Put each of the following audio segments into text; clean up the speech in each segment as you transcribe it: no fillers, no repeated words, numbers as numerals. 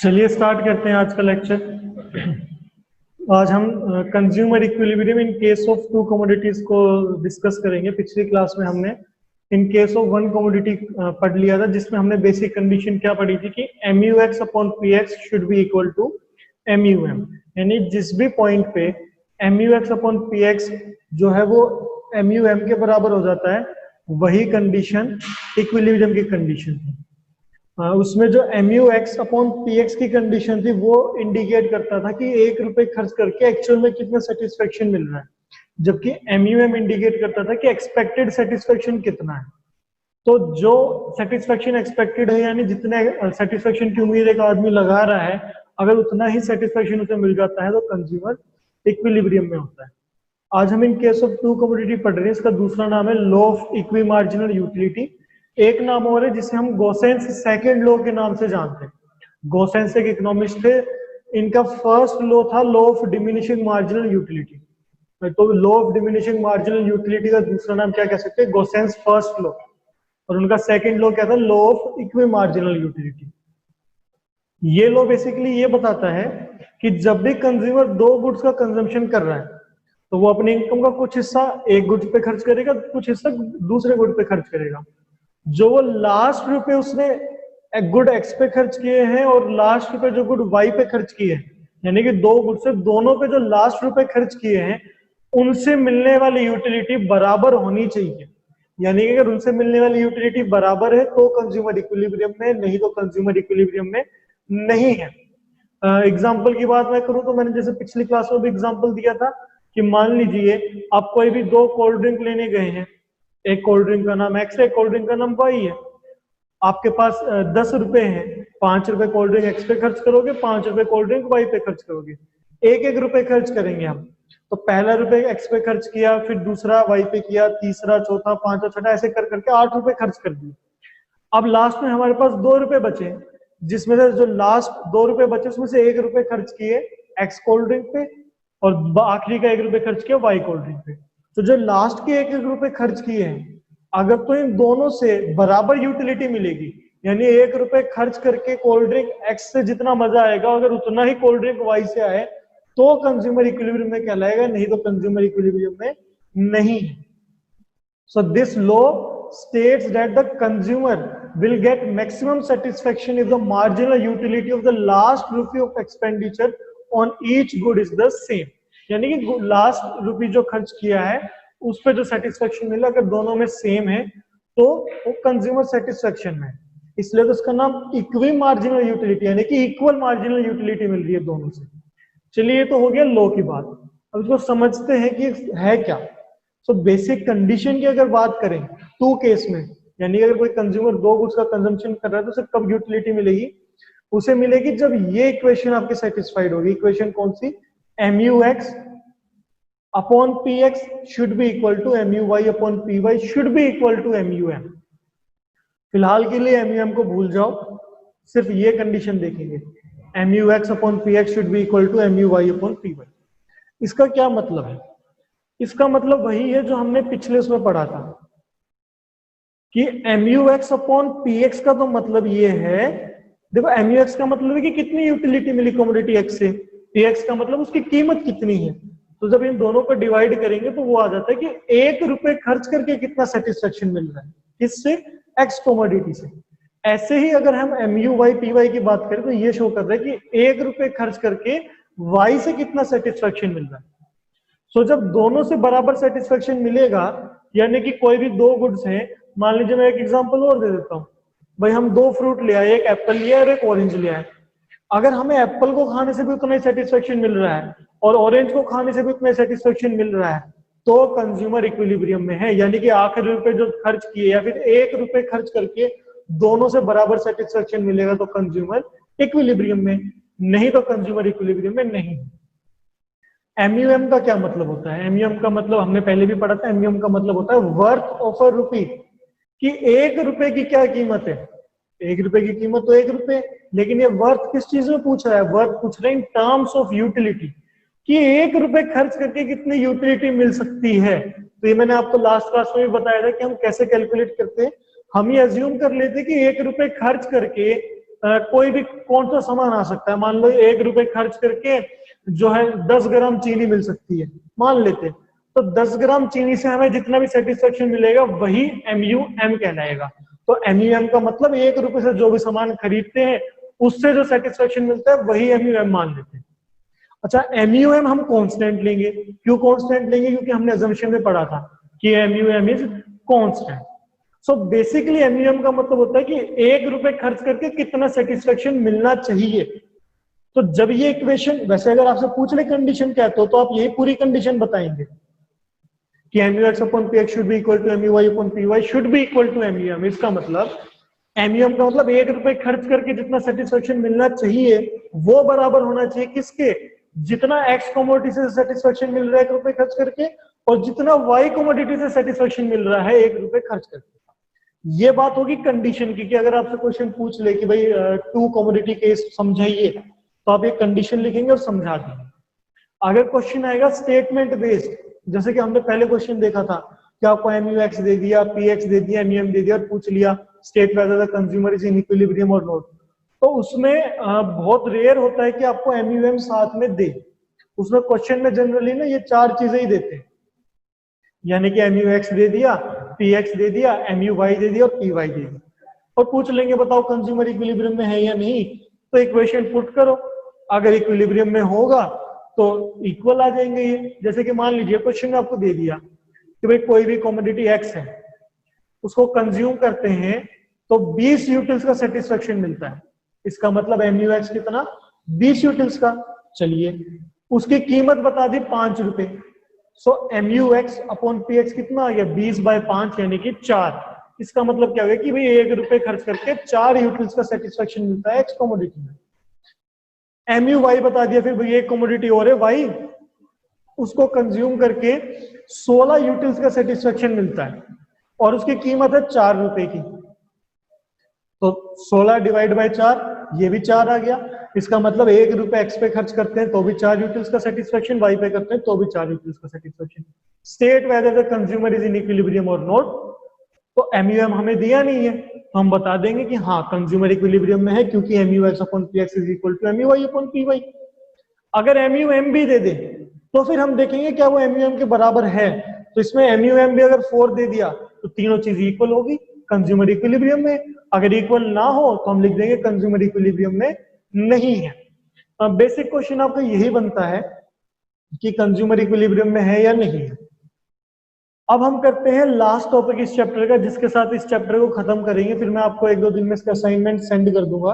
चलिए स्टार्ट करते हैं आज का लेक्चर। आज हम consumer equilibrium in case of to commodities को डिस्कस करेंगे। पिछली क्लास में हमने इन केस ऑफ वन कमोडिटी पढ़ लिया था, जिसमें हमने बेसिक कंडीशन क्या पढ़ी थी कि MUX upon PX should be equal to MUM, यानी जिस भी पॉइंट पे MUX अपॉन PX जो है वो MUM के बराबर हो जाता है, वही कंडीशन इक्विलिब्रियम की कंडीशन थी। उसमें जो MUX अपॉन PX की कंडीशन थी वो इंडिकेट करता था कि 1 रुपए खर्च करके एक्चुअल में कितना सेटिस्फेक्शन मिल रहा है, जबकि MUM इंडिकेट करता था कि एक्सपेक्टेड सेटिस्फेक्शन कितना है। तो जो सेटिस्फेक्शन एक्सपेक्टेड है, यानी जितने सेटिस्फेक्शन की उम्मीद एक आदमी लगा रहा है, अगर उतना ही सेटिस्फेक्शन उसे मिल जाता है तो कंज्यूमर इक्विलिब्रियम में होता है। आज हम in case of two commodity पढ़ रहे हैं। इसका दूसरा नाम है law of equi marginal utility. एक नाम और है जिसे हम गोसेंस सेकंड लॉ के नाम से जानते हैं। गोसेंस एक इकोनॉमिस्ट थे, इनका फर्स्ट लॉ था law of diminishing marginal utility. तो law of diminishing marginal utility का दूसरा नाम क्या कह सकते हैं? Gossen's first law. और उनका सेकंड लॉ क्या था? Law of equi marginal utility. ये लॉ बेसिकली ये बताता है कि जब भी कंज्यूमर दो गुड्स का कंजम्पशन कर रहा है तो वो अपने इनकम का कुछ हिस्सा एक गुड्स पे खर्च करेगा, कुछ हिस्सा दूसरे गुड पे खर्च करेगा। जो वो लास्ट रुपए उसने गुड एक्स पे खर्च किए हैं और लास्ट रुपए जो गुड वाई पे खर्च किए हैं, यानी कि दो गुड से दोनों पे जो लास्ट रुपए खर्च किए हैं उनसे मिलने वाली यूटिलिटी बराबर होनी चाहिए। यानी कि अगर उनसे मिलने वाली यूटिलिटी बराबर है तो कंज्यूमर इक्विलिब्रियम में, नहीं तो कंज्यूमर इक्विलिब्रियम में नहीं है। एग्जाम्पल की बात मैं करूं तो मैंने जैसे पिछली क्लास में भी एग्जाम्पल दिया था कि मान लीजिए आप कोई भी दो कोल्ड ड्रिंक लेने गए हैं, एक कोल्ड ड्रिंक का नाम एक्स है, एक कोल्ड ड्रिंक का नाम वाई है। आपके पास 10 रुपए हैं, 5 रुपए कोल्ड ड्रिंक एक्स पे खर्च करोगे, 5 रुपए कोल्ड ड्रिंक वाई पे खर्च करोगे। एक एक रुपए खर्च करेंगे हम। तो पहला रुपए एक्स पे खर्च किया, फिर दूसरा वाई पे किया, तीसरा चौथा पांचवा छठा, ऐसे कर करके 8 रुपए खर्च कर दिए। अब लास्ट में हमारे पास 2 रुपए बचे, जिसमें से जो लास्ट 2 रुपए बचे उसमें से 1 रुपए खर्च किए एक्स कोल्ड ड्रिंक पे और आखिरी का 1 रुपए खर्च किया वाई कोल्ड ड्रिंक पे। तो जो लास्ट के 1 रुपए खर्च किए हैं, अगर तो इन दोनों से बराबर यूटिलिटी मिलेगी, यानी 1 रुपए खर्च करके कोल्ड ड्रिंक एक्स से जितना मजा आएगा अगर उतना ही कोल्ड ड्रिंक वाई से आए तो कंज्यूमर इक्विलिब्रियम में कहलाएगा, नहीं तो कंज्यूमर इक्विलिब्रियम में नहीं है। So this law states that the consumer will get maximum satisfaction if the marginal utility of the last rupee of expenditure on each good is the same। यानी कि last रुपी जो खर्च किया है उस पर जो सेटिस्फेक्शन मिला अगर दोनों में सेम है तो वो कंज्यूमर सेटिस्फेक्शन में, इसलिए तो उसका नाम इक्वी मार्जिनल यूटिलिटी, यानी कि इक्वल मार्जिनल यूटिलिटी मिल रही है दोनों से। चलिए ये तो हो गया लॉ की बात। अब इसको समझते हैं कि है क्या। सो बेसिक कंडीशन की अगर बात करें टू केस में, यानी अगर कोई कंज्यूमर दो गुड्स का कंजम्पशन कर रहा है तो उसे कब यूटिलिटी मिलेगी? उसे मिलेगी जब ये इक्वेशन आपकी सेटिस्फाइड होगी। इक्वेशन कौन सी? MUX upon PX should be equal to MUY upon PY should be equal to MUM। फिलहाल के लिए MUM को भूल जाओ, सिर्फ ये कंडीशन देखेंगे, MUX upon PX should be equal to MUY upon PY। इसका क्या मतलब है? इसका मतलब वही है जो हमने पिछले उसमें पढ़ा था कि MUX अपॉन PX का तो मतलब ये है, देखो MUX का मतलब है कि कितनी यूटिलिटी मिली कमोडिटी X से, PX का मतलब उसकी कीमत कितनी है। तो जब इन दोनों पर डिवाइड करेंगे तो वो आ जाता है कि 1 रुपए खर्च करके कितना सेटिस्फेक्शन मिल रहा है, किससे? X कमोडिटी से। ऐसे ही अगर हम MUY PY की बात करें तो ये शो कर रहा है कि 1 रुपए खर्च करके Y से कितना सेटिस्फेक्शन मिल रहा है। सो जब दोनों से बराबर सेटिस्फेक्शन मिलेगा, यानी कि कोई भी दो गुड्स हैं, मान लीजिए मैं एक एग्जांपल और दे देता हूं, भाई हम दो फ्रूट ले आए, एक एप्पल लिया और एक ऑरेंज लिया है। अगर हमें एप्पल को खाने से भी उतना ही सेटिस्फेक्शन मिल रहा है और ऑरेंज को खाने से भी उतना ही सेटिस्फेक्शन मिल रहा है तो कंज्यूमर इक्विलिब्रियम में है, यानी कि आखिरी रुपए जो खर्च किए या फिर 1 रुपए खर्च करके दोनों से बराबर सेटिस्फेक्शन मिलेगा तो कंज्यूमर इक्विलिब्रियम में, नहीं तो कंज्यूमर इक्विलिब्रियम में नहीं। MUM का क्या मतलब होता है? MUM का मतलब हमने पहले भी पढ़ा था, MUM का मतलब होता है वर्थ ऑफ अ रुपी, कि 1 रुपए की क्या कीमत है। 1 रुपए की कीमत तो 1 रुपए, लेकिन ये वर्थ किस चीज में पूछ रहा है? वर्थ पूछ रहे हैं इन टर्म्स ऑफ यूटिलिटी, कि 1 रुपए खर्च करके कितनी यूटिलिटी मिल सकती है। तो ये मैंने आपको लास्ट क्लास में भी बताया था कि हम कैसे कैलकुलेट करते हैं। हम ये अज्यूम कर लेते कि 1 रुपए खर्च करके कोई भी कौन सा सामान आ सकता है। मान लो 1 रुपए खर्च करके जो है 10 ग्राम चीनी मिल सकती है, मान लेते हैं। तो 10 ग्राम चीनी से हमें जितना भी सेटिस्फेक्शन मिलेगा वही MUM कहलाएगा। तो MUM का मतलब 1 रुपए से जो भी सामान खरीदते हैं उससे जो सेटिस्फेक्शन मिलता है वही MUM मान लेते हैं। अच्छा, MUM हम कांस्टेंट लेंगे। क्यों कांस्टेंट लेंगे? क्योंकि हमने अजम्पशन में पढ़ा था कि MUM is constant. So basically MUM का मतलब होता है कि 1 रुपए खर्च करके कितना सेटिस्फेक्शन मिलना चाहिए। तो जब ये इक्वेशन, वैसे अगर आपसे पूछ ले कंडीशन क्या है तो आप यही पूरी कंडीशन बताएंगे कि MUX/PX should be equal to MUY/PY should be equal to MUM। इसका मतलब MUM का मतलब 1 रुपए खर्च करके जितना सेटिस्फेक्शन मिलना चाहिए वो बराबर होना चाहिए किसके? जितना X कमोडिटी से सेटिस्फेक्शन मिल रहा है 1 रुपए खर्च करके, और जितना Y कमोडिटी से सेटिस्फेक्शन मिल रहा है 1 रुपए खर्च करके। ये बात होगी कंडीशन की, कि अगर आपसे क्वेश्चन पूछ ले कि भाई 2 कमोडिटी केस समझाइए, तो आप ये कंडीशन लिखेंगे और समझा देंगे। अगर क्वेश्चन आएगा स्टेटमेंट बेस्ड, जैसे कि हमने पहले क्वेश्चन देखा था कि आपको MUX दे दिया, PX दे दिया, MUM दे दिया और पूछ लिया state whether the consumer is in equilibrium और नॉट, तो उसमें बहुत रेयर होता है कि आपको MUM साथ में दे। उसमें क्वेश्चन में जनरली ना ये 4 चीजें ही देते हैं, यानी कि MUX दे दिया, PX दे दिया, MUY दे दिया और PY दे दिया, और पूछ लेंगे बताओ कंज्यूमर इक्विलिब्रियम में है या नहीं। तो इक्वेशन पुट करो, अगर इक्विलिब्रियम में होगा तो इक्वल आ जाएंगे ये। जैसे कि मान लीजिए क्वेश्चन में आपको दे दिया कि भाई कोई भी कमोडिटी X है, उसको कंज्यूम करते हैं तो 20 यूटिल्स का सेटिस्फेक्शन मिलता है। इसका मतलब MUX कितना? 20 यूटिल्स का। चलिए, उसकी कीमत बता दी 5 रुपए। सो MUX/PX कितना आ गया? 20/5 यानी कि 4। इसका मतलब क्या हो गया कि भाई 1 रुपए खर्च करके 4 यूटिल्स का सेटिस्फेक्शन मिलता है X कमोडिटी में। MUY बता दिया, फिर भाई एक कमोडिटी और है Y, उसको कंज्यूम करके 16 यूटिल्स का सेटिस्फेक्शन मिलता है और उसकी कीमत है 4 रुपए की। तो 16 डिवाइड बाय 4, ये भी 4 आ गया। इसका मतलब 1 रुपए X पे खर्च करते हैं तो भी 4 यूटिल्स का सेटिस्फेक्शन, Y पे करते हैं तो भी 4 यूटिल्स का satisfaction. State whether the consumer is in equilibrium और नॉट, तो MUM हमें दिया नहीं है तो हम बता देंगे कि हाँ कंज्यूमर इक्विलिब्रियम में है, क्योंकि MUX/PX is equal to MUY/PY। अगर MUM भी दे दे तो फिर हम देखेंगे क्या वो MUM के बराबर है। तो इसमें MUM भी अगर 4 दे दिया तो तीनों चीज इक्वल होगी कंज्यूमर इक्विलिब्रियम में। अगर इक्वल ना हो तो हम लिख देंगे कंज्यूमर इक्विलिब्रियम में नहीं है। बेसिक क्वेश्चन आपका यही बनता है कि कंज्यूमर इक्विलिब्रियम में है या नहीं है। अब हम करते हैं लास्ट टॉपिक इस चैप्टर का, जिसके साथ इस चैप्टर को खत्म करेंगे। फिर मैं आपको 1-2 दिन में इसका असाइनमेंट सेंड कर दूंगा।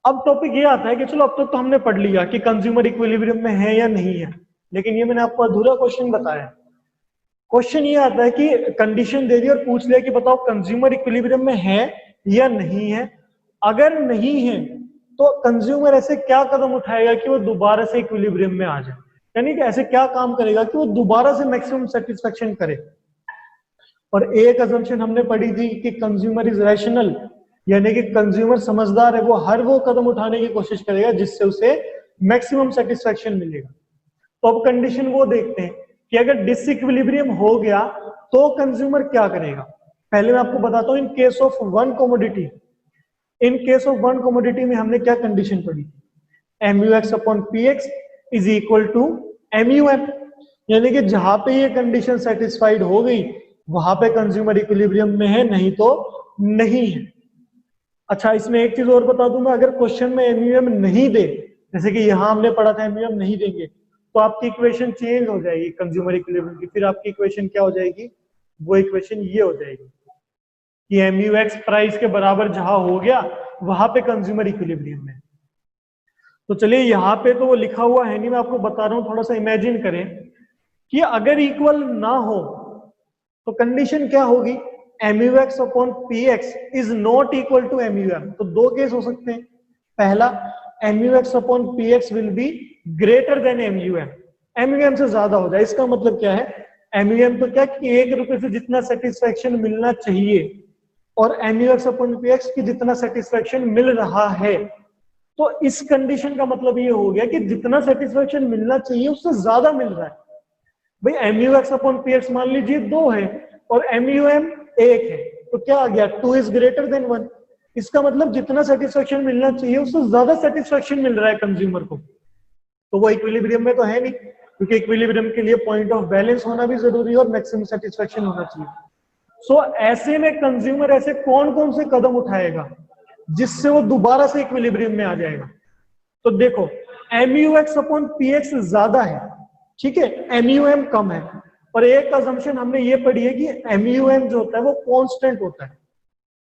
अब टॉपिक ये आता है कि चलो अब तक तो हमने पढ़ लिया कि कंज्यूमर इक्विलिब्रियम में है या नहीं है, लेकिन ये मैंने आपको अधूरा क्वेश्चन बताया। क्वेश्चन ये आता है कि कंडीशन दे दी और पूछ लिया कि बताओ कंज्यूमर इक्विलिब्रियम में है या नहीं है। अगर नहीं है तो कंज्यूमर ऐसे क्या कदम उठाएगा कि वो दोबारा से इक्विलिब्रियम में आ जाए, यानी कि ऐसे क्या काम करेगा कि वो दोबारा से मैक्सिमम सेटिस्फेक्शन करे। और एक अजम्पशन हमने पढ़ी थी कि कंज्यूमर इज रैशनल, यानी कि कंज्यूमर समझदार है, वो हर वो कदम उठाने की कोशिश करेगा जिससे उसे मैक्सिमम सेटिस्फेक्शन मिलेगा। तो अब कंडीशन वो देखते हैं कि अगर डिसइक्विलिब्रियम हो गया तो कंज्यूमर क्या करेगा। पहले मैं आपको बताता हूं इन case of one commodity, in case of one commodity में हमने क्या कंडीशन पढ़ी? MUX/PX is equal to MUM, यानी कि जहां पे ये कंडीशन सेटिस्फाइड हो गई वहां पे कंज्यूमर इक्विलिब्रियम में है, नहीं तो नहीं है। अच्छा, इसमें एक चीज और बता दूं मैं, अगर क्वेश्चन में MUM नहीं दे, जैसे कि यहां हमने पढ़ा था MUM नहीं देंगे, तो आपकी इक्वेशन चेंज हो जाएगी कंज्यूमर इक्विलिब्रियम की। फिर आपकी इक्वेशन क्या हो जाएगी? वो इक्वेशन ये हो जाएगी कि MUX प्राइस के बराबर जहां हो गया वहां पे कंज्यूमर इक्विलिब्रियम में। तो चलिए, यहाँ पे तो वो लिखा हुआ है नहीं, मैं आपको बता रहा हूं, थोड़ा सा इमेजिन करें कि अगर इक्वल ना हो तो कंडीशन क्या होगी? MUX/PX is not equal to MUM। तो दो केस हो सकते हैं। पहला, MUX/PX will be greater than MUM, MUM से ज्यादा हो जाए। इसका मतलब क्या है? MUM तो क्या कि 1 रुपए से जितना सेटिस्फेक्शन मिलना चाहिए और MUX/PX की जितना सेटिस्फेक्शन मिल रहा है, तो इस कंडीशन का मतलब ये हो गया कि जितना सेटिस्फेक्शन मिलना चाहिए उससे ज्यादा मिल रहा है। भाई MUX/PX मान लीजिए 2 है और MUM 1 है, तो क्या आ गया? 2 इज ग्रेटर देन 1। इसका मतलब जितना सेटिस्फेक्शन मिलना चाहिए उससे ज्यादा सेटिस्फेक्शन मिल रहा है कंज्यूमर को, तो वो इक्विलिब्रियम में तो है नहीं, क्योंकि इक्विलिब्रियम के लिए पॉइंट ऑफ बैलेंस होना भी जरूरी है और मैक्सिमम सेटिस्फेक्शन होना चाहिए। सो ऐसे में कंज्यूमर ऐसे कौन कौन से कदम उठाएगा जिससे वो दोबारा से इक्विलिब्रियम में आ जाएगा? तो देखो, MUX अपॉन PX ज्यादा है, ठीक है, MUM कम है, और एक अजम्पशन हमने ये पढ़ी है कि MUM जो होता है वो कांस्टेंट होता है।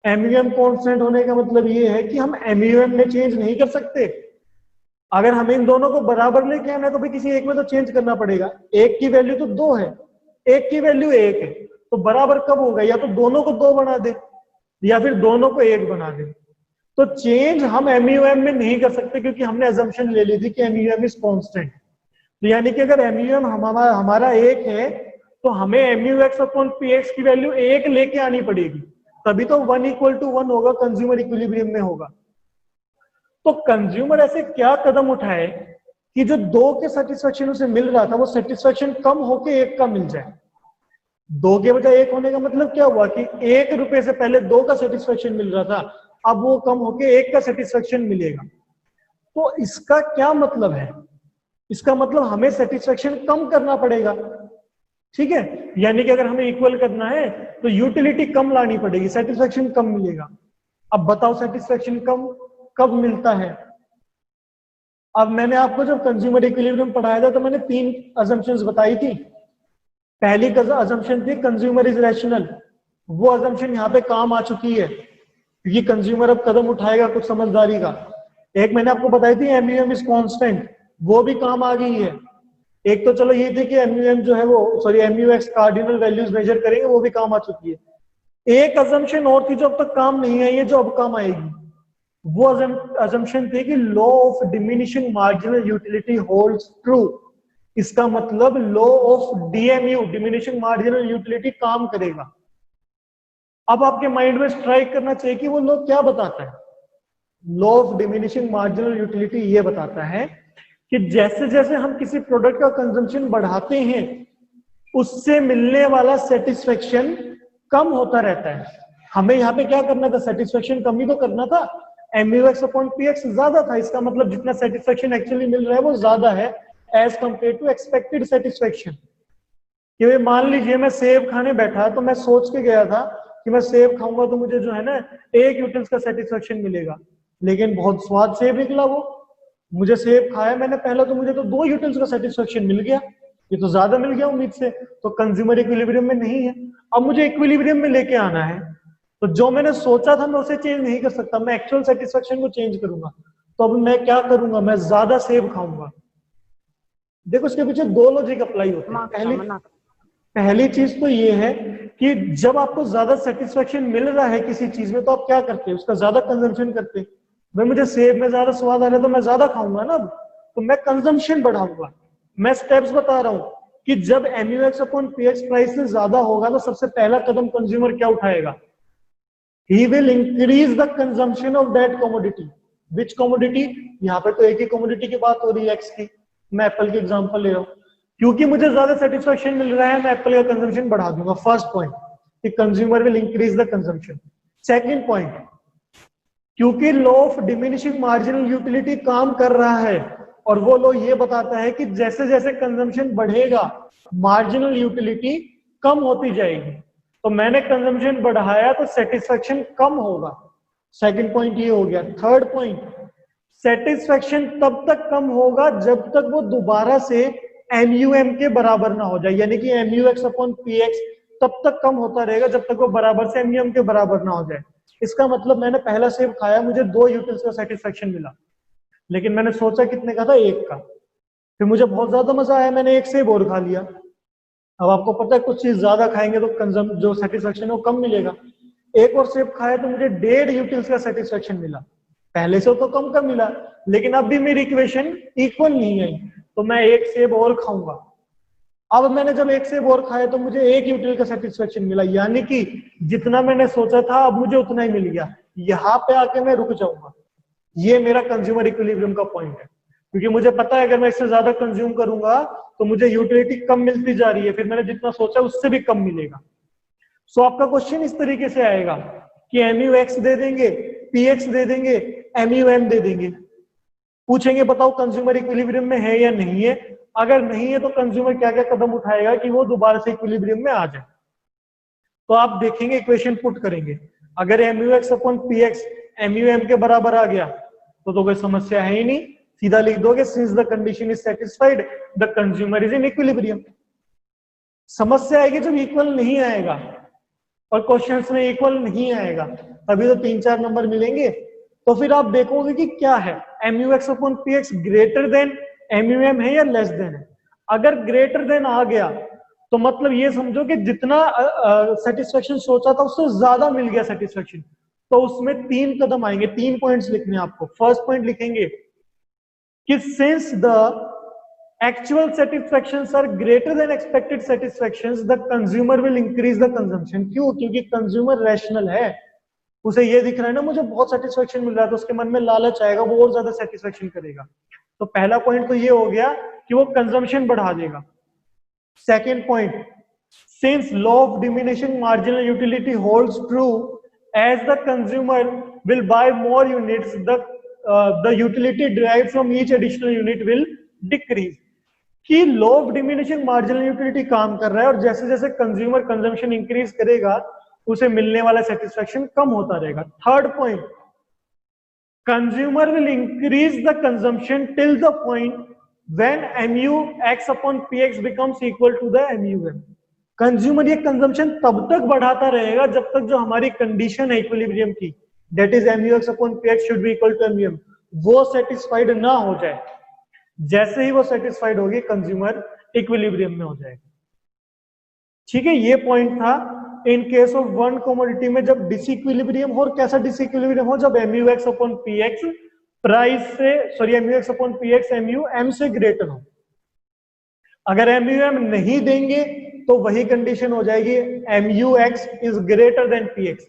MUM कांस्टेंट होने का मतलब ये है कि हम MUM में चेंज नहीं कर सकते। अगर हमें इन दोनों को बराबर लेके आना है तो भी किसी एक में तो चेंज करना पड़ेगा। एक की वैल्यू तो 2 है, एक की वैल्यू 1 है, तो बराबर कब होगा? या तो दोनों को 2 बना दे या फिर दोनों को 1 बना दे। तो चेंज हम MUM में नहीं कर सकते क्योंकि हमने अजम्पशन ले ली थी कि MUM इज कांस्टेंट। तो यानी कि अगर MUM हमारा 1 है तो हमें MUX अपॉन PX की वैल्यू 1 लेके आनी पड़ेगी, तभी तो 1 इक्वल टू 1 होगा, कंज्यूमर इक्विलिब्रियम में होगा। तो कंज्यूमर ऐसे क्या कदम उठाए कि जो 2 के सेटिस्फेक्शन उसे मिल रहा था वो सेटिस्फेक्शन कम होके 1 का मिल जाए। 2 के बजाय 1 होने का मतलब क्या हुआ कि 1 रुपए से पहले 2 का सेटिस्फेक्शन मिल रहा था, अब वो कम होके 1 का सेटिस्फेक्शन मिलेगा। तो इसका क्या मतलब है? इसका मतलब हमें सेटिस्फेक्शन कम करना पड़ेगा, ठीक है, यानी कि अगर हमें इक्वल करना है तो यूटिलिटी कम लानी पड़ेगी, सेटिस्फेक्शन कम मिलेगा। अब बताओ सेटिस्फेक्शन कम कब मिलता है? अब मैंने आपको जब कंज्यूमर इक्विलिब्रियम पढ़ाया था तो मैंने 3 अजम्पशंस बताई थी। पहली अजम्पशन थी कंज्यूमर इज रैशनल, वो अजम्पशन यहाँ पे काम आ चुकी है क्योंकि कंज्यूमर अब कदम उठाएगा कुछ समझदारी का। एक मैंने आपको बताई थी MUM इज कांस्टेंट, वो भी काम आ गई है। एक तो चलो ये थी कि MUM जो है वो MUX कार्डिनल वैल्यूज मेजर करेंगे, वो भी काम आ चुकी है। एक अजम्पशन और थी जो अब तक काम नहीं आई है, जो अब काम आएगी, वो अजम्पशन थी कि law of diminishing marginal utility holds true. इसका मतलब law of DMU, diminishing marginal utility, काम करेगा। अब आपके माइंड में स्ट्राइक करना चाहिए कि वो लॉ क्या बताता है। Law of diminishing marginal utility ये बताता है कि जैसे जैसे हम किसी प्रोडक्ट का कंजम्पशन बढ़ाते हैं उससे मिलने वाला सेटिस्फेक्शन कम होता रहता है। हमें यहाँ पे क्या करना था? सेटिस्फेक्शन कम ही तो करना था। MUX अपॉन PX ज्यादा था, इसका मतलब जितना सेटिस्फेक्शन एक्चुअली मिल रहा है वो ज्यादा है as compare to expected satisfaction. कि मान लीजिए मैं सेब खाने बैठा तो मैं सोच के गया था कि मैं सेब खाऊंगा तो मुझे जो है ना 1 यूटिल्स का सेटिस्फेक्शन मिलेगा, लेकिन बहुत स्वाद सेब निकला वो। मुझे सेब खाया मैंने पहला तो मुझे तो 2 यूटिल्स का सेटिस्फेक्शन मिल गया, ये तो ज्यादा मिल गया उम्मीद से, तो कंज्यूमर इक्विलिब्रियम में नहीं है। अब मुझे इक्विलिब्रियम में लेके आना है तो जो मैंने सोचा था मैं उसे चेंज नहीं कर सकता, मैं एक्चुअल सेटिस्फेक्शन को चेंज करूंगा। तो अब मैं क्या करूंगा? मैं ज्यादा सेब खाऊंगा। देखो इसके पीछे 2 लॉजिक अप्लाई होते हैं। पहली चीज तो ये है कि जब आपको ज्यादा सेटिस्फेक्शन मिल रहा है किसी चीज में तो आप क्या करते हैं? उसका ज्यादा कंजम्पशन करते हैं। भाई मुझे सेब में ज्यादा स्वाद आ रहा है तो मैं ज्यादा खाऊंगा ना, तो मैं कंजम्पशन बढ़ाऊंगा। मैं स्टेप्स बता रहा हूं कि जब MUX अपॉन PX प्राइस से ज्यादा होगा तो सबसे पहला कदम कंज्यूमर क्या उठाएगा? He will increase the consumption of that commodity. Which commodity? यहाँ पे तो एक ही commodity की बात हो रही है X की, मैं एप्पल की एग्जांपल ले रहा हूँ। क्योंकि मुझे ज्यादा सेटिस्फेक्शन मिल रहा है मैं एप्पल का कंजम्पशन बढ़ा दूंगा। फर्स्ट पॉइंट कि consumer will increase the consumption. Second point, क्योंकि law of diminishing marginal utility काम कर रहा है और वो लॉ ये बताता है कि जैसे जैसे कंजम्पशन बढ़ेगा मार्जिनल यूटिलिटी कम होती जाएगी। तो मैंने कंजम्पशन बढ़ाया तो सेटिस्फेक्शन कम होगा। सेकंड पॉइंट ये हो गया। थर्ड पॉइंट, सेटिस्फेक्शन तब तक कम होगा जब तक वो दोबारा से MUM के बराबर ना हो जाए, यानी कि MUX अपॉन PX तब तक कम होता रहेगा जब तक वो बराबर से MUM के बराबर ना हो जाए। इसका मतलब मैंने पहला सेब खाया, मुझे 2 यूटिल्स का सेटिस्फेक्शन मिला, लेकिन मैंने सोचा कितने का था? 1 का। फिर मुझे बहुत ज्यादा मजा आया, मैंने 1 सेब और खा लिया। अब आपको पता है कुछ चीज ज्यादा खाएंगे तो कंजम जो सेटिस्फेक्शन है वो कम मिलेगा। 1 और सेब खाया तो मुझे 1.5 यूटिल्स का सेटिस्फेक्शन मिला, पहले से तो कम कम मिला, लेकिन अब भी मेरी इक्वेशन इक्वल नहीं आई, तो मैं 1 सेब और खाऊंगा। अब मैंने जब 1 सेब और खाया तो मुझे 1 यूटिल का सेटिस्फेक्शन मिला, यानी कि जितना मैंने सोचा था अब मुझे उतना ही मिल गया। यहाँ पे आके मैं रुक जाऊंगा। ये मेरा कंज्यूमर इक्विलिब्रियम का पॉइंट है, क्योंकि मुझे पता है अगर मैं इससे ज्यादा कंज्यूम करूंगा तो मुझे यूटिलिटी कम मिलती जा रही है, फिर मैंने जितना सोचा उससे भी कम मिलेगा। सो आपका क्वेश्चन इस तरीके से आएगा कि MUX दे देंगे, पीएक्स दे देंगे, एमयूएम दे देंगे। पूछेंगे बताओ कंज्यूमर इक्विलिब्रियम में है या नहीं है। अगर नहीं है तो कंज्यूमर क्या क्या कदम उठाएगा कि वो दोबारा से इक्विलिब्रियम में आ जाए। तो आप देखेंगे इक्वेशन पुट करेंगे, अगर MUX अपॉन PX MUM के बराबर आ गया तो कोई समस्या है ही नहीं, सीधा लिख दोगे since the condition is satisfied the consumer is in equilibrium. समस्या आएगी जब इक्वल नहीं आएगा, और क्वेश्चंस में इक्वल नहीं आएगा तभी तो 3-4 नंबर मिलेंगे। तो फिर आप देखोगे कि क्या है, MUX upon PX greater than MUM है या लेस देन है। अगर ग्रेटर देन आ गया तो मतलब ये समझो कि जितना सेटिस्फेक्शन सोचा था उससे ज्यादा मिल गया सेटिस्फेक्शन। तो उसमें 3 कदम आएंगे, 3 पॉइंट्स लिखने हैं आपको। फर्स्ट पॉइंट लिखेंगे कि since the actual satisfactions are greater than expected satisfactions the consumer will increase the consumption. क्यों? क्योंकि कंज्यूमर रैशनल है, उसे ये दिख रहा है ना मुझे बहुत सेटिस्फेक्शन मिल रहा है, तो उसके मन में लालच आएगा, वो और ज्यादा सेटिस्फेक्शन करेगा। तो पहला पॉइंट तो ये हो गया कि वो कंजम्पशन बढ़ा देगा। Second point, since law of diminishing marginal utility holds true, as the consumer will buy more units, the utility derived from each additional unit will decrease. कि law of diminishing marginal utility काम कर रहा है और जैसे जैसे consumer consumption increase करेगा उसे मिलने वाला satisfaction कम होता रहेगा। Third point, consumer will increase the consumption till the point when MUX upon PX becomes equal to the MUM। Consumer ये कंजम्पशन तब तक बढ़ाता रहेगा जब तक जो हमारी कंडीशन है इक्विलिब्रियम की, that is MUX upon PX should be equal to MUM, वो सेटिस्फाइड ना हो जाए। जैसे ही वो सेटिस्फाइड होगी कंज्यूमर इक्विलिब्रियम में हो जाएगा। ठीक है, ये पॉइंट था इन केस ऑफ वन कमोडिटी में जब डिसइक्विलिब्रियम हो। और कैसा डिसइक्विलिब्रियम हो? जब MUX upon PX प्राइस से MUX upon PX MUM से ग्रेटर हो। अगर MUM नहीं देंगे तो वही कंडीशन हो जाएगी MUX is greater then PX।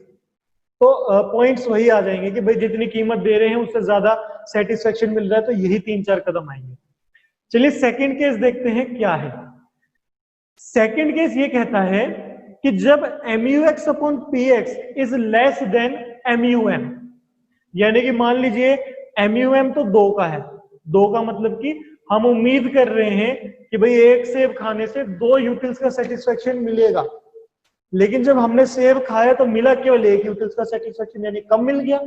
तो पॉइंट्स वही आ जाएंगे कि भाई जितनी कीमत दे रहे हैं उससे ज्यादा सेटिस्फेक्शन मिल रहा है, तो यही 3-4 कदम आएंगे। चलिए सेकंड केस देखते हैं क्या है। सेकंड केस ये कहता है कि जब MUX upon PX is less than MUM, यानी कि मान लीजिए MUM तो 2 का है, 2 का मतलब कि हम उम्मीद कर रहे हैं कि भाई एक सेब खाने से 2 यूटिल्स का सेटिस्फेक्शन मिलेगा, लेकिन जब हमने सेब खाया तो मिला केवल 1 यूटिल्स का सेटिस्फेक्शन, यानी कम मिल गया।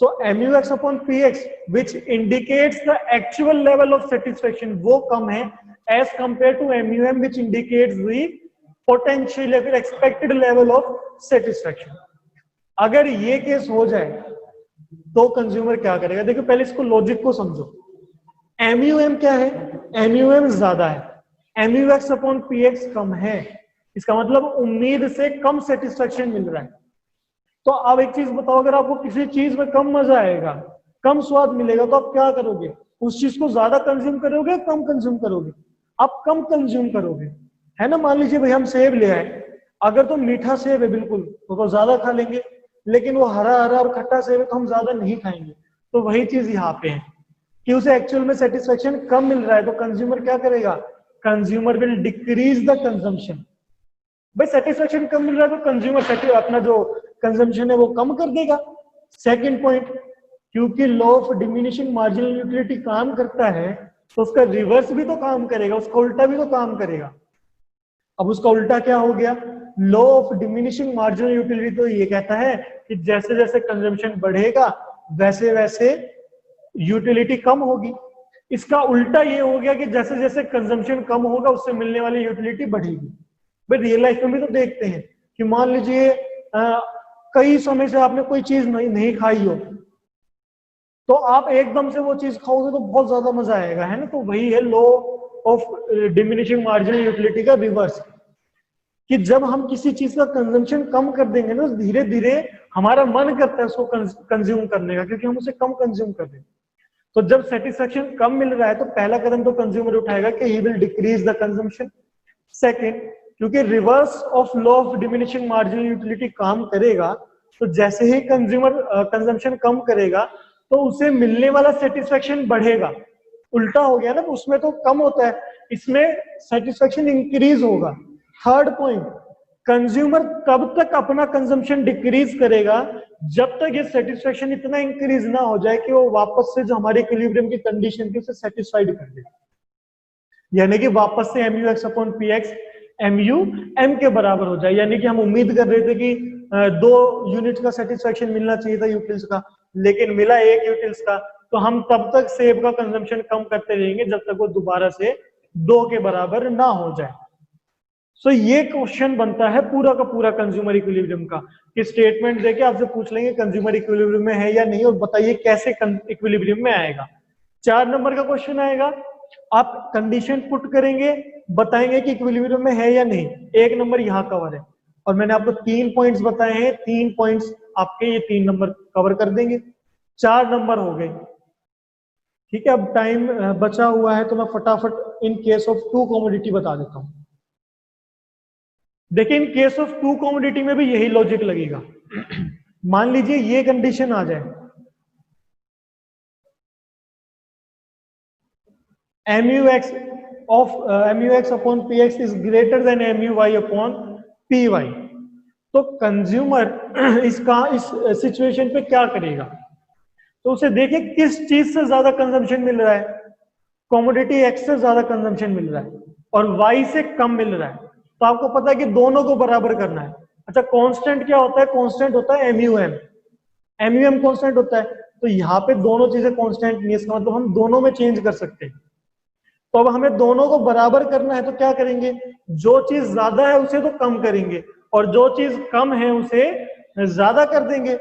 सो MUX upon PX which indicates the actual level of satisfaction वो कम है as compared to MUM which indicates the potential or expected level of satisfaction। अगर ये केस हो जाए तो कंज्यूमर क्या करेगा? देखो पहले इसको लॉजिक को समझो। MUM क्या है? MUM ज्यादा है, MUX upon PX कम है, इसका मतलब उम्मीद से कम सेटिस्फेक्शन मिल रहा है। तो अब एक चीज बताओ, अगर आपको किसी चीज में कम मजा आएगा, कम स्वाद मिलेगा, तो आप क्या करोगे? उस चीज को ज्यादा कंज्यूम करोगे, कम कंज्यूम करोगे? आप कम कंज्यूम करोगे, है ना। मान लीजिए भाई हम सेब ले आए, अगर तो मीठा सेब है बिल्कुल तो ज्यादा खा लेंगे, लेकिन वो हरा हरा और खट्टा सेब है तो हम ज्यादा नहीं खाएंगे। तो वही चीज यहाँ पे है कि उसे एक्चुअल में सेटिस्फेक्शन कम मिल रहा है, तो कंज्यूमर क्या करेगा? Consumer will decrease the consumption. भाई सेटिस्फेक्शन कम मिल रहा है तो कंज्यूमर अपना जो कंजम्पशन है वो कम कर देगा। सेकंड पॉइंट, क्योंकि law of diminishing marginal utility काम करता है तो उसका रिवर्स भी तो काम करेगा, उसका उल्टा भी तो काम करेगा। अब उसका उल्टा क्या हो गया? Law of diminishing marginal utility तो ये कहता है कि जैसे जैसे कंजम्पशन बढ़ेगा वैसे वैसे यूटिलिटी कम होगी। इसका उल्टा ये हो गया कि जैसे जैसे कंजम्पशन कम होगा उससे मिलने वाली यूटिलिटी बढ़ेगी। भाई रियल लाइफ में भी तो देखते हैं कि मान लीजिए कई समय से आपने कोई चीज नहीं खाई हो, तो आप एकदम से वो चीज खाओगे तो बहुत ज्यादा मजा आएगा, है ना। तो वही है law of diminishing marginal utility का रिवर्स, कि जब हम किसी चीज का कंजम्पशन कम कर देंगे ना, धीरे धीरे हमारा मन करता है उसको कंज्यूम करने का, क्योंकि हम उसे कम कंज्यूम कर रहे हैं। तो जब सेटिस्फेक्शन कम मिल रहा है तो पहला कदम तो कंज्यूमर उठाएगा कि he will decrease the consumption. Second, क्योंकि reverse of law of diminishing marginal utility काम करेगा, तो जैसे ही कंज्यूमर कंजम्पशन कम करेगा तो उसे मिलने वाला सेटिस्फेक्शन बढ़ेगा। उल्टा हो गया ना, उसमें तो कम होता है, इसमें सेटिस्फेक्शन इंक्रीज होगा। थर्ड पॉइंट, कंज्यूमर तब तक अपना कंजम्पशन डिक्रीज करेगा जब तक ये सेटिस्फेक्शन इतना इंक्रीज ना हो जाए कि वो वापस से जो हमारे इक्विलिब्रियम की कंडीशन थी उसे सेटिस्फाइड कर दे, यानी कि वापस से mu x upon P x mu m के बराबर हो जाए। यानी कि हम उम्मीद कर रहे थे कि 2 यूनिट का सेटिस्फेक्शन मिलना चाहिए था यूटिल्स का, लेकिन मिला 1 यूटिल्स का, तो हम तब तक सेब का कंजम्पशन कम करते रहेंगे जब तक वो दोबारा से 2 के बराबर ना हो जाए। सो ये क्वेश्चन बनता है पूरा का पूरा कंज्यूमर इक्विलिब्रियम का, कि स्टेटमेंट देके आपसे पूछ लेंगे कंज्यूमर इक्विलिब्रियम में है या नहीं, और बताइए कैसे इक्विलिब्रियम में आएगा। 4 नंबर का क्वेश्चन आएगा, आप कंडीशन पुट करेंगे, बताएंगे कि इक्विलिब्रियम में है या नहीं। 1 नंबर यहाँ कवर है, और मैंने आपको 3 पॉइंट्स बताए हैं, 3 पॉइंट्स आपके ये 3 नंबर कवर कर देंगे। 4 नंबर हो गए। ठीक है, अब टाइम बचा हुआ है तो मैं फटाफट इन केस ऑफ 2 कमोडिटी बता देता हूं। देखिए इन केस ऑफ 2 कमोडिटी में भी यही लॉजिक लगेगा। मान लीजिए ये कंडीशन आ जाए, mu x upon P X is greater than mu y upon P Y. तो कंज्यूमर इस सिचुएशन पे क्या करेगा, तो उसे देखिए किस चीज से ज्यादा कंजम्पशन मिल रहा है। कमोडिटी एक्स से ज्यादा कंजम्पशन मिल रहा है और वाई से कम मिल रहा है, तो आपको पता है कि दोनों को बराबर करना है। अच्छा, कांस्टेंट क्या होता है? कांस्टेंट होता है MUM। MUM कांस्टेंट होता है, तो यहाँ पे दोनों चीजें कांस्टेंट नहीं है, इसका मतलब हम दोनों में चेंज कर सकते हैं। तो अब हमें दोनों को बराबर करना है, तो क्या करेंगे? जो चीज ज्यादा है उसे तो कम करेंगे और जो चीज कम है उसे ज्यादा कर देंगे।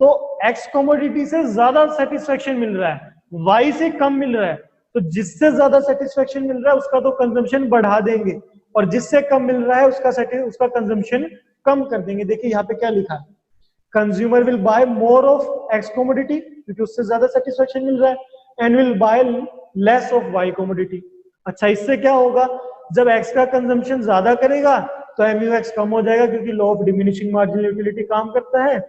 तो एक्स कमोडिटी से ज्यादा सेटिस्फेक्शन मिल रहा है, वाई से कम मिल रहा है, तो जिससे ज्यादा सेटिस्फेक्शन मिल रहा है उसका तो कंजम्पशन बढ़ा देंगे, और जिससे कम मिल रहा है उसका कंजम्पशन कम कर देंगे। देखिए यहाँ पे क्या लिखा है, consumer will buy more of X commodity क्योंकि उससे ज्यादा सेटिस्फेक्शन मिल रहा है, and will buy less of Y commodity. अच्छा, इससे क्या होगा? जब एक्स का कंजम्पशन ज्यादा करेगा तो MUX कम हो जाएगा क्योंकि law of diminishing marginal utility काम करता है,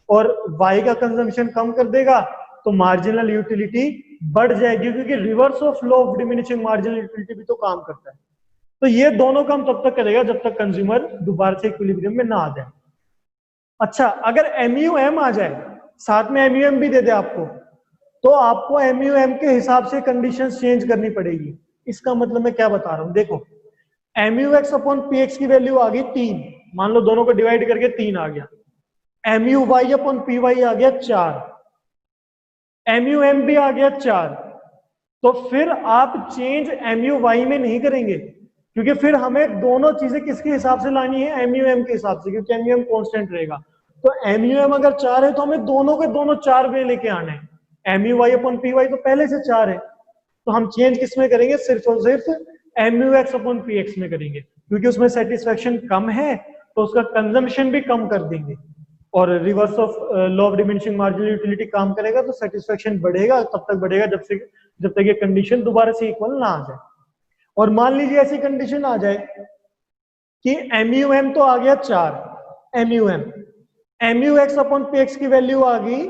और y का कंजम्पशन कम कर देगा तो मार्जिनल यूटिलिटी बढ़ जाएगी, क्योंकि reverse of law of diminishing marginal utility भी तो काम करता है। तो ये दोनों काम तब तक करेगा जब तक कंज्यूमर दोबारा से इक्विलिब्रियम में ना आ जाए। अच्छा, अगर MUM आ जाए, साथ में MUM भी दे दे आपको, तो आपको MUM के हिसाब से कंडीशंस चेंज करनी पड़ेगी। इसका मतलब मैं क्या बता रहा हूं, देखो MUX अपॉन PX की वैल्यू आ गई 3, मान लो दोनों को डिवाइड करके 3 आ गया। MUY अपॉन PY आ गया 4, MUM भी आ गया 4। तो फिर आप चेंज MUY में नहीं करेंगे, क्योंकि फिर हमें दोनों चीजें किसके हिसाब से लानी है? MUM के हिसाब से, क्योंकि MUM कांस्टेंट रहेगा। तो MUM अगर 4 है तो हमें दोनों के दोनों 4 में लेके आने हैं। MUY अपॉन PY तो पहले से 4 है, तो हम चेंज किस में करेंगे? सिर्फ और सिर्फ MUX अपॉन PX में करेंगे, क्योंकि उसमें सेटिस्फेक्शन कम है तो उसका कंजम्पशन भी कम कर देंगे, और reverse of law of diminishing marginal utility काम करेगा तो सेटिस्फेक्शन बढ़ेगा, तब तक बढ़ेगा जब तक ये कंडीशन दोबारा से इक्वल ना आ जाए। और मान लीजिए ऐसी कंडीशन आ जाए कि MUM तो आ गया 4, MUX अपॉन PX की वैल्यू आ गई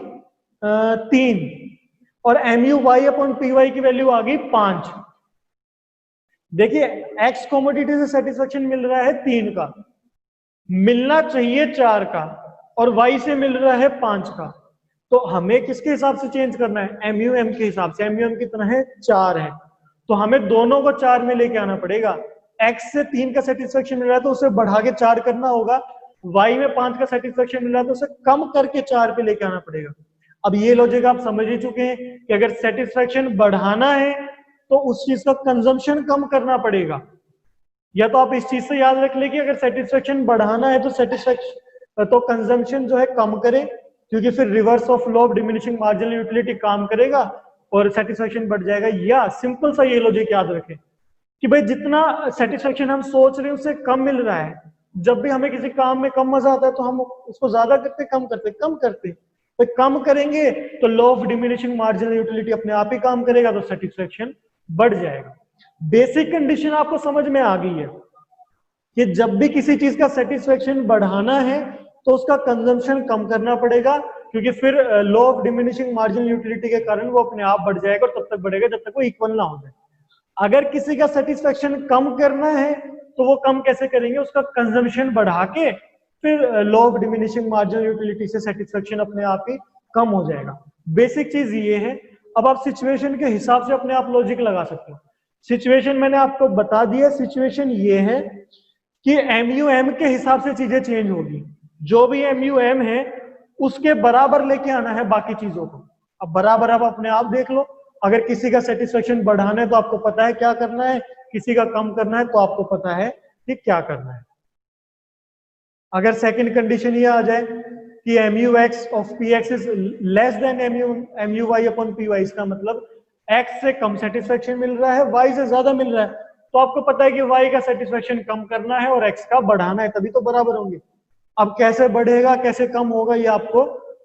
3, और MUY अपॉन PY की वैल्यू आ गई 5। देखिए एक्स कमोडिटी से सेटिस्फेक्शन मिल रहा है 3 का, मिलना चाहिए 4 का, और y से मिल रहा है 5 का। तो हमें किसके हिसाब से चेंज करना है? MUM के हिसाब से। MUM कितना है? 4 है, तो हमें दोनों को 4 में लेके आना पड़ेगा। x से 3 का सेटिस्फेक्शन मिल रहा है तो उसे बढ़ा के 4 करना होगा, y में 5 का सेटिस्फेक्शन मिल रहा है तो उसे कम करके 4 पे लेके आना पड़ेगा। अब ये लॉजिक आप समझ ही चुके हैं कि अगर सेटिस्फेक्शन बढ़ाना है तो उस चीज का कंजम्पशन कम करना पड़ेगा। या तो आप इस चीज से याद रख ले कि अगर सेटिस्फेक्शन बढ़ाना है तो कंजम्पशन जो है कम करे, क्योंकि फिर reverse of law of diminishing marginal utility काम करेगा और सेटिस्फेक्शन बढ़ जाएगा। या सिंपल सा ये लॉजिक याद रखें कि भाई जितना सेटिस्फेक्शन हम सोच रहे हैं उससे कम मिल रहा है, जब भी हमें किसी काम में कम मजा आता है तो हम उसको ज्यादा करते कम करते तो कम करेंगे तो law of diminishing marginal utility अपने आप ही काम करेगा, तो सेटिस्फेक्शन बढ़ जाएगा। बेसिक कंडीशन आपको समझ में आ गई है कि जब भी किसी चीज का सेटिस्फेक्शन बढ़ाना है तो उसका कंजम्पशन कम करना पड़ेगा, क्योंकि फिर law of diminishing marginal utility के कारण वो अपने आप बढ़ जाएगा और तब तक बढ़ेगा जब तक वो इक्वल ना हो जाए। अगर किसी का सेटिस्फेक्शन कम करना है तो वो कम कैसे करेंगे, उसका कंजम्पशन बढ़ा के फिर law of diminishing marginal utility से सेटिस्फेक्शन अपने आप ही कम हो जाएगा। बेसिक चीज ये है। अब आप सिचुएशन के हिसाब से अपने आप लॉजिक लगा सकते हो। सिचुएशन मैंने आपको बता दिया, सिचुएशन ये है कि MUM के हिसाब से चीजें चेंज होगी। जो भी MUM है उसके बराबर लेके आना है बाकी चीजों को। अब बराबर आप अपने आप देख लो, अगर किसी का सेटिस्फेक्शन बढ़ाना है तो आपको पता है क्या करना है, किसी का कम करना है तो आपको पता है कि क्या करना है। अगर सेकंड कंडीशन ये आ जाए कि MUX of PX is less than MUY upon PY, इसका मतलब X से कम सेटिस्फेक्शन मिल रहा है, Y से ज्यादा मिल रहा है, तो आपको पता है कि Y का सेटिस्फेक्शन कम करना है और X का बढ़ाना है, तभी तो बराबर होंगे। अब कैसे बढ़ेगा कैसे कम होगा ये आपको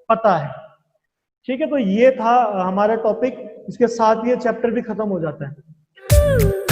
पता है। ठीक है, तो ये था हमारा टॉपिक। इसके साथ ये चैप्टर भी खत्म हो जाता है।